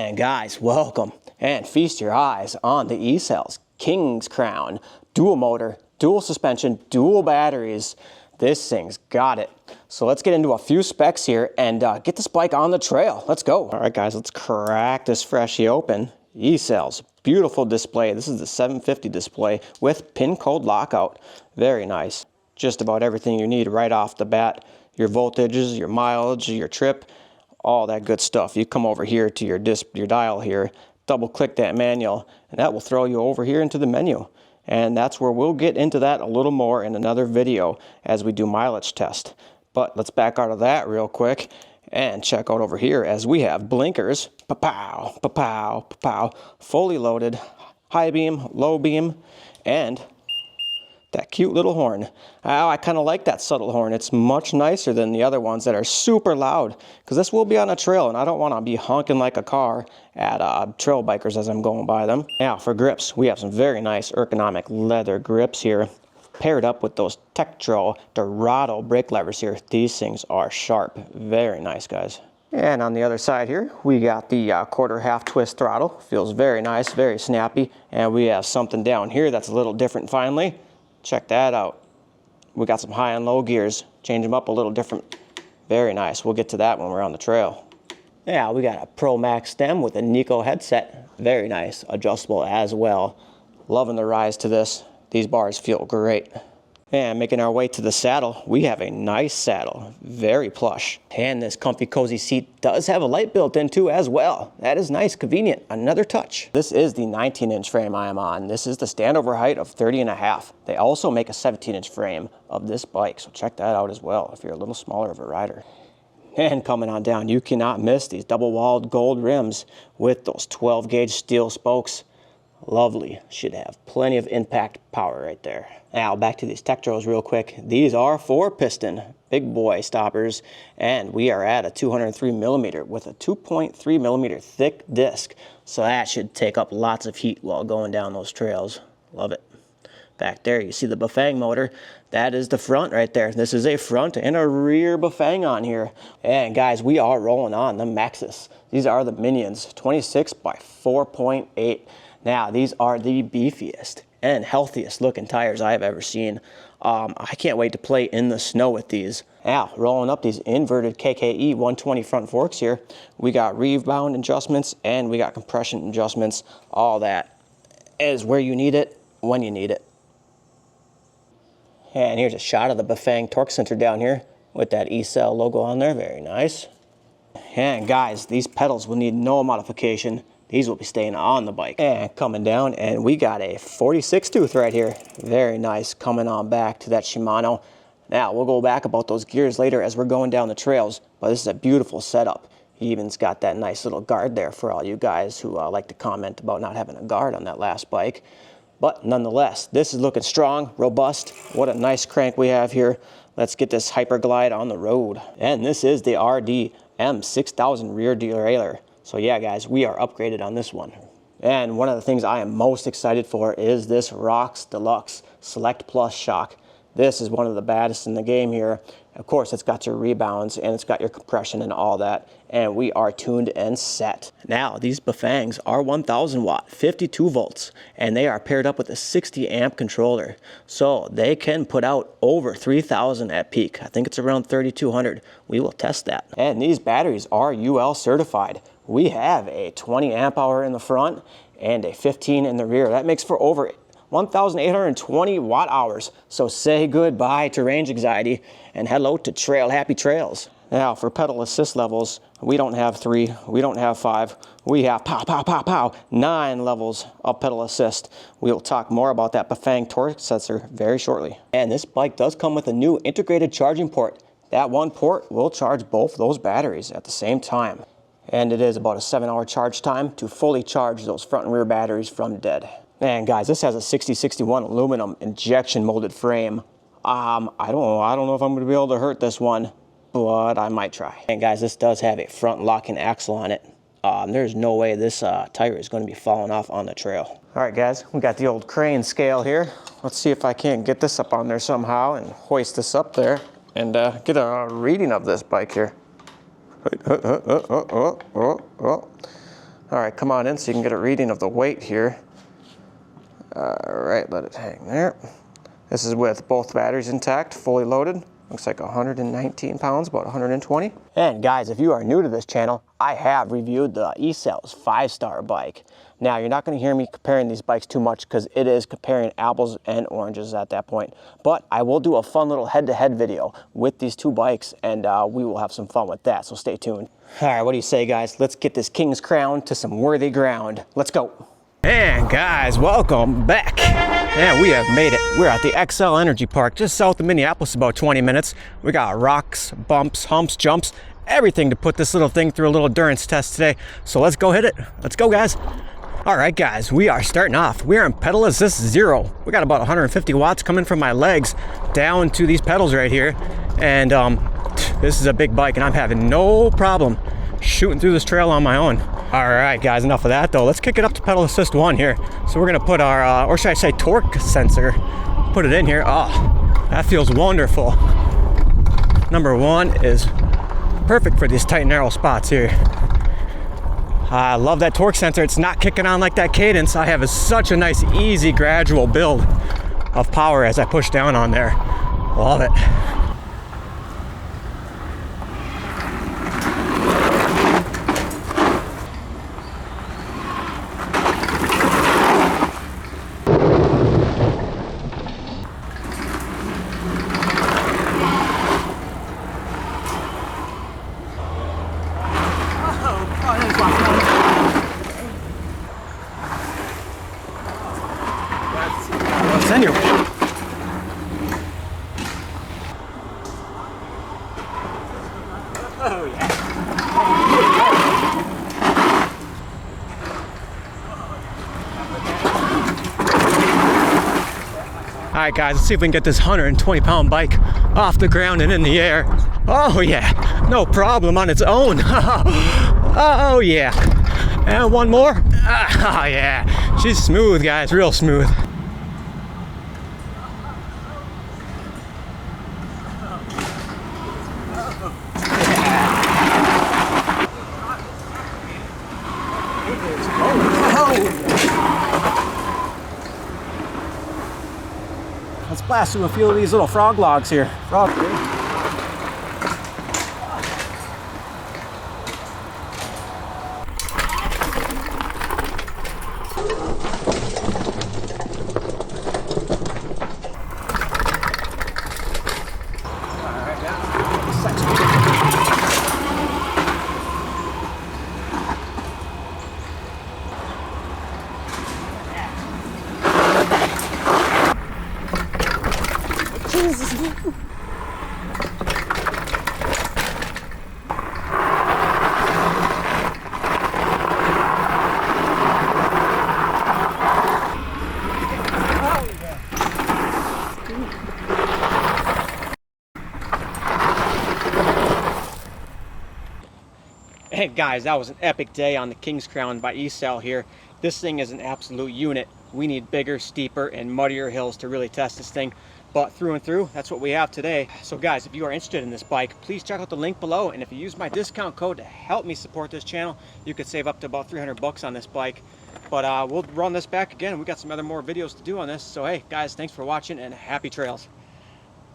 And guys, welcome and feast your eyes on the E-Cells King's Crown dual motor, dual suspension, dual batteries. This thing's got it. So let's get into a few specs here and get this bike on the trail. Let's go. All right, guys, let's crack this freshie open. E-Cells, beautiful display. This is the 750 display with pin code lockout. Very nice. Just about everything you need right off the bat. Your voltages, your mileage, your trip, all that good stuff. You come over here to your dial here, double click that manual, and that will throw you over here into the menu. And that's where we'll get into that a little more in another video as we do mileage test. But let's back out of that real quick and check out over here as we have blinkers, pa-pow, pa-pow, pa-pow, fully loaded, high beam, low beam, and that cute little horn. I kind of like that subtle horn. It's much nicer than the other ones that are super loud, because this will be on a trail and I don't want to be honking like a car at trail bikers as I'm going by them. Now for grips, we have some very nice ergonomic leather grips here, paired up with those Tektro Dorado brake levers here. These things are sharp. Very nice, guys. And on the other side here, we got the quarter half twist throttle. Feels very nice, very snappy. And we have something down here that's a little different finally. Check that out. We got some high and low gears. Change them up a little different. Very nice. We'll get to that when we're on the trail. Yeah, we got a Pro Max stem with a Nico headset. Very nice. Adjustable as well. Loving the rise to this. These bars feel great. And making our way to the saddle, we have a nice saddle. Very plush. And this comfy cozy seat does have a light built into as well. That is nice, convenient. Another touch. This is the 19-inch frame I am on. This is the standover height of 30.5. They also make a 17-inch frame of this bike, so check that out as well if you're a little smaller of a rider. And coming on down, you cannot miss these double-walled gold rims with those 12-gauge steel spokes. Lovely. Should have plenty of impact power right there. Now back to these Tektros real quick. These are 4-piston big boy stoppers, and we are at a 203 millimeter with a 2.3 millimeter thick disc. So that should take up lots of heat while going down those trails. Love it. Back there you see the Bafang motor. That is the front right there. This is a front and a rear Bafang on here. And guys, we are rolling on the Maxxis. These are the Minions 26 by 4.8. Now, these are the beefiest and healthiest looking tires I have ever seen. I can't wait to play in the snow with these. Now, rolling up these inverted KKE 120 front forks here, we got rebound adjustments and we got compression adjustments. All that is where you need it, when you need it. And here's a shot of the Bafang torque center down here with that E-Cell logo on there. Very nice. And guys, these pedals will need no modification. These will be staying on the bike. And coming down, and we got a 46 tooth right here. Very nice, coming on back to that Shimano. Now, we'll go back about those gears later as we're going down the trails, but this is a beautiful setup. He even's got that nice little guard there for all you guys who like to comment about not having a guard on that last bike. But nonetheless, this is looking strong, robust. What a nice crank we have here. Let's get this Hyperglide on the road. And this is the RD M6000 rear derailleur. So yeah, guys, we are upgraded on this one. And one of the things I am most excited for is this Rox Deluxe Select Plus shock. This is one of the baddest in the game here. Of course, it's got your rebounds and it's got your compression and all that. And we are tuned and set. Now, these Bafangs are 1000 watt, 52 volts, and they are paired up with a 60 amp controller. So they can put out over 3000 at peak. I think it's around 3200. We will test that. And these batteries are UL certified. We have a 20 amp hour in the front and a 15 in the rear. That makes for over 1,820 watt hours. So say goodbye to range anxiety and hello to trail happy trails. Now for pedal assist levels, we don't have 3, we don't have 5, we have pow, pow, pow, pow, 9 levels of pedal assist. We will talk more about that Bafang torque sensor very shortly. And this bike does come with a new integrated charging port. That one port will charge both those batteries at the same time. And it is about a 7-hour charge time to fully charge those front and rear batteries from dead. And guys, this has a 6061 aluminum injection molded frame. I don't know if I'm going to be able to hurt this one, but I might try. And guys, this does have a front locking axle on it. There's no way this tire is going to be falling off on the trail. All right, guys, we got the old crane scale here. Let's see if I can't get this up on there somehow and hoist this up there and get a reading of this bike here. All right, come on in so you can get a reading of the weight here. All right, let it hang there. This is with both batteries intact, fully loaded. Looks like 119 pounds, about 120. And guys, if you are new to this channel, I have reviewed the eCells 5-star bike. Now, you're not gonna hear me comparing these bikes too much because it is comparing apples and oranges at that point. But I will do a fun little head-to-head video with these two bikes, and we will have some fun with that, so stay tuned. All right, what do you say, guys? Let's get this King's Crown to some worthy ground. Let's go. And guys, welcome back. And we have made it. We're at the XL Energy Park, just south of Minneapolis, about 20 minutes. We got rocks, bumps, humps, jumps, everything to put this little thing through a little endurance test today. So let's go hit it. Let's go, guys. All right, guys, we are starting off. We're in pedal assist 0. We got about 150 watts coming from my legs down to these pedals right here. And this is a big bike, and I'm having no problem shooting through this trail on my own. All right, guys, enough of that though. Let's kick it up to pedal assist 1 here. So we're gonna put our, or should I say torque sensor, put it in here. Oh, that feels wonderful. Number 1 is perfect for these tight, narrow spots here. I love that torque sensor. It's not kicking on like that cadence. I have such a nice, easy, gradual build of power as I push down on there. Love it. Oh yeah. All right, guys, let's see if we can get this 120-pound bike off the ground and in the air. Oh yeah, no problem on its own. Oh yeah. And one more. Oh yeah, she's smooth, guys, real smooth. Let's blast through a few of these little frog logs here. Jesus. Hey guys, that was an epic day on the King's Crown by eCell here. This thing is an absolute unit. We need bigger, steeper, and muddier hills to really test this thing. But through and through, that's what we have today. So guys, if you are interested in this bike, please check out the link below. And if you use my discount code to help me support this channel, you could save up to about 300 bucks on this bike. But we'll run this back again. We got some more videos to do on this. So hey guys, thanks for watching and happy trails.